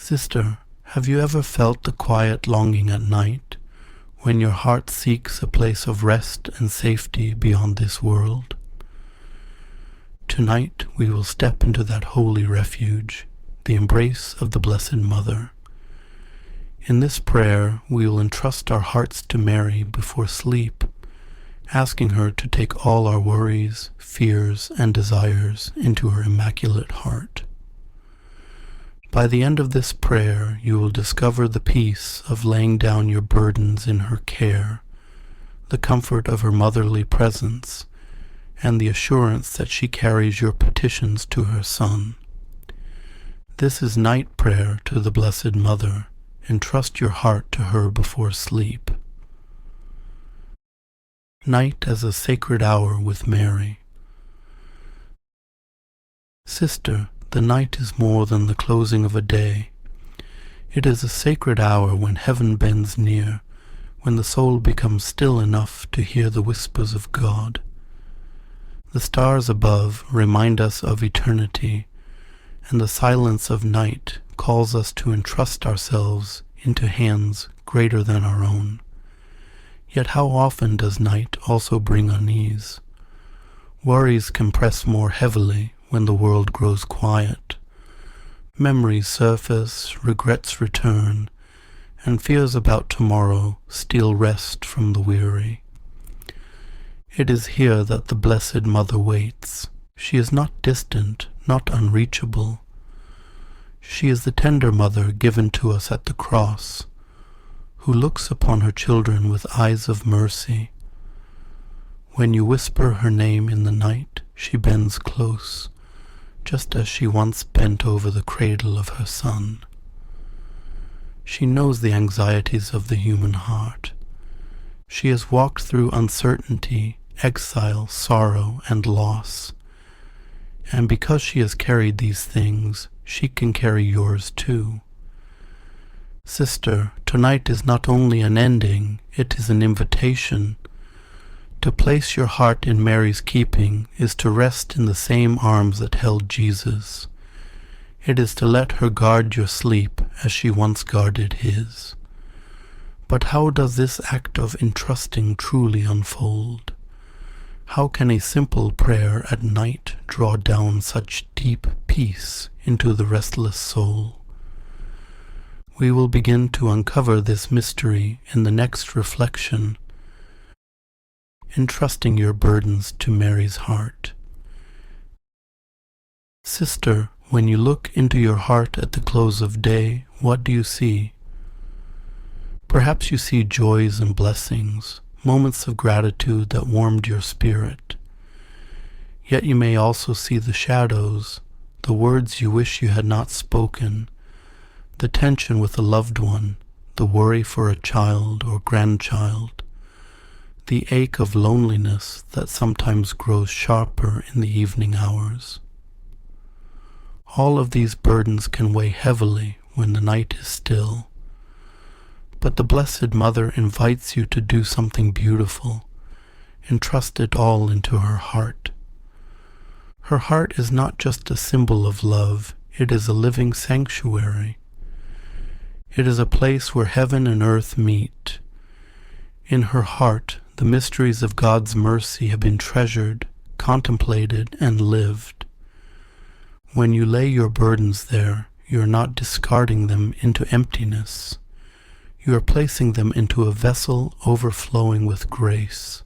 Sister, have you ever felt the quiet longing at night, when your heart seeks a place of rest and safety beyond this world? Tonight we will step into that holy refuge, the embrace of the Blessed Mother. In this prayer we will entrust our hearts to Mary before sleep, asking her to take all our worries, fears, and desires into her Immaculate heart. By the end of this prayer, you will discover the peace of laying down your burdens in her care, the comfort of her motherly presence, and the assurance that she carries your petitions to her Son. This is night prayer to the Blessed Mother. Entrust your heart to her before sleep. Night as a sacred hour with Mary. Sister, the night is more than the closing of a day. It is a sacred hour when heaven bends near, when the soul becomes still enough to hear the whispers of God. The stars above remind us of eternity, and the silence of night calls us to entrust ourselves into hands greater than our own. Yet how often does night also bring unease? Worries can press more heavily when the world grows quiet. Memories surface, regrets return, and fears about tomorrow steal rest from the weary. It is here that the Blessed Mother waits. She is not distant, not unreachable. She is the tender mother given to us at the cross, who looks upon her children with eyes of mercy. When you whisper her name in the night, she bends close, just as she once bent over the cradle of her Son. She knows the anxieties of the human heart. She has walked through uncertainty, exile, sorrow, and loss. And because she has carried these things, she can carry yours too. Sister, tonight is not only an ending, it is an invitation. To place your heart in Mary's keeping is to rest in the same arms that held Jesus. It is to let her guard your sleep as she once guarded his. But how does this act of entrusting truly unfold? How can a simple prayer at night draw down such deep peace into the restless soul? We will begin to uncover this mystery in the next reflection, entrusting your burdens to Mary's heart. Sister, when you look into your heart at the close of day, what do you see? Perhaps you see joys and blessings, moments of gratitude that warmed your spirit. Yet you may also see the shadows, the words you wish you had not spoken, the tension with a loved one, the worry for a child or grandchild, the ache of loneliness that sometimes grows sharper in the evening hours. All of these burdens can weigh heavily when the night is still. But the Blessed Mother invites you to do something beautiful, entrust it all into her heart. Her heart is not just a symbol of love, it is a living sanctuary. It is a place where heaven and earth meet. In her heart, the mysteries of God's mercy have been treasured, contemplated, and lived. When you lay your burdens there, you are not discarding them into emptiness. You are placing them into a vessel overflowing with grace.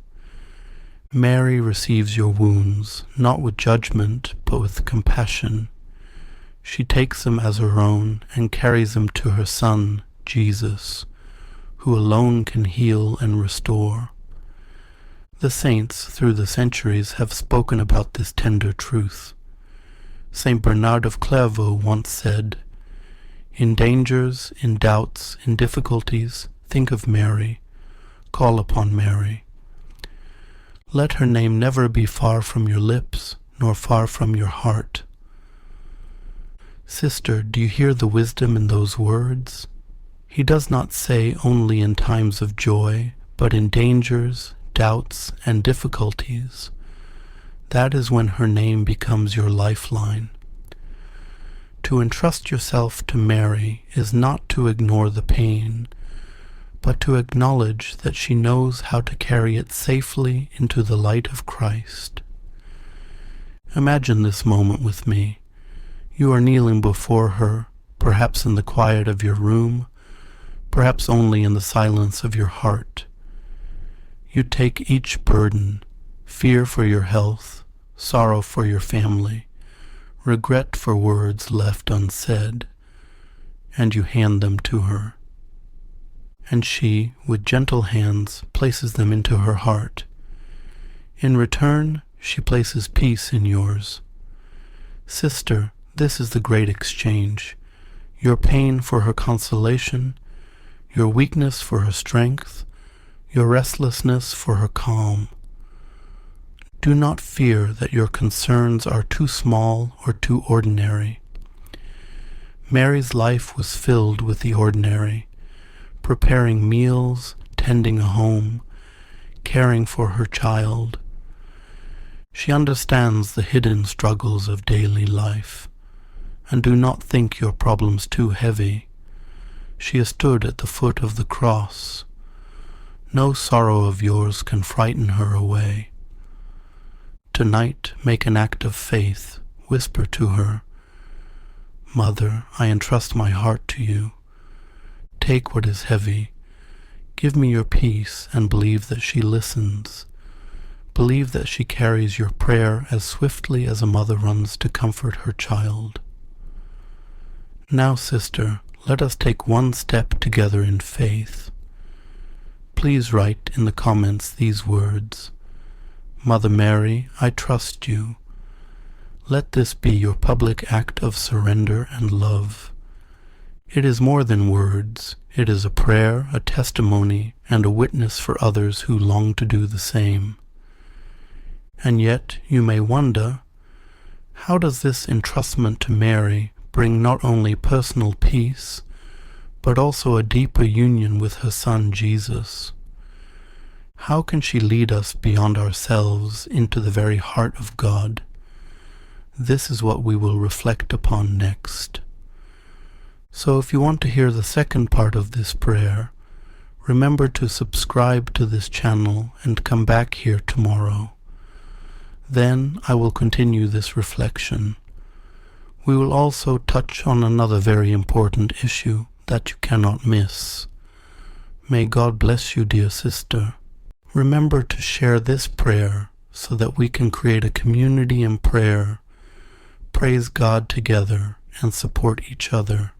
Mary receives your wounds, not with judgment, but with compassion. She takes them as her own and carries them to her Son, Jesus, who alone can heal and restore. The saints, through the centuries, have spoken about this tender truth. Saint Bernard of Clairvaux once said, "In dangers, in doubts, in difficulties, think of Mary, call upon Mary. Let her name never be far from your lips, nor far from your heart." Sister, do you hear the wisdom in those words? He does not say only in times of joy, but in dangers, doubts, and difficulties. That is when her name becomes your lifeline. To entrust yourself to Mary is not to ignore the pain, but to acknowledge that she knows how to carry it safely into the light of Christ. Imagine this moment with me. You are kneeling before her, perhaps in the quiet of your room, perhaps only in the silence of your heart. You take each burden, fear for your health, sorrow for your family, regret for words left unsaid, and you hand them to her. And she, with gentle hands, places them into her heart. In return, she places peace in yours. Sister, this is the great exchange. Your pain for her consolation, your weakness for her strength, your restlessness for her calm. Do not fear that your concerns are too small or too ordinary. Mary's life was filled with the ordinary, preparing meals, tending a home, caring for her child. She understands the hidden struggles of daily life, and do not think your problems too heavy. She has stood at the foot of the cross. No sorrow of yours can frighten her away. Tonight, make an act of faith. Whisper to her, Mother, I entrust my heart to you. Take what is heavy. Give me your peace and believe that she listens. Believe that she carries your prayer as swiftly as a mother runs to comfort her child. Now, sister, let us take one step together in faith. Please write in the comments these words, Mother Mary, I trust you. Let this be your public act of surrender and love. It is more than words. It is a prayer, a testimony, and a witness for others who long to do the same. And yet you may wonder, how does this entrustment to Mary bring not only personal peace, but also a deeper union with her Son Jesus? How can she lead us beyond ourselves into the very heart of God? This is what we will reflect upon next. So if you want to hear the second part of this prayer, remember to subscribe to this channel and come back here tomorrow. Then I will continue this reflection. We will also touch on another very important issue that you cannot miss. May God bless you, dear sister. Remember to share this prayer so that we can create a community in prayer, praise God together, and support each other.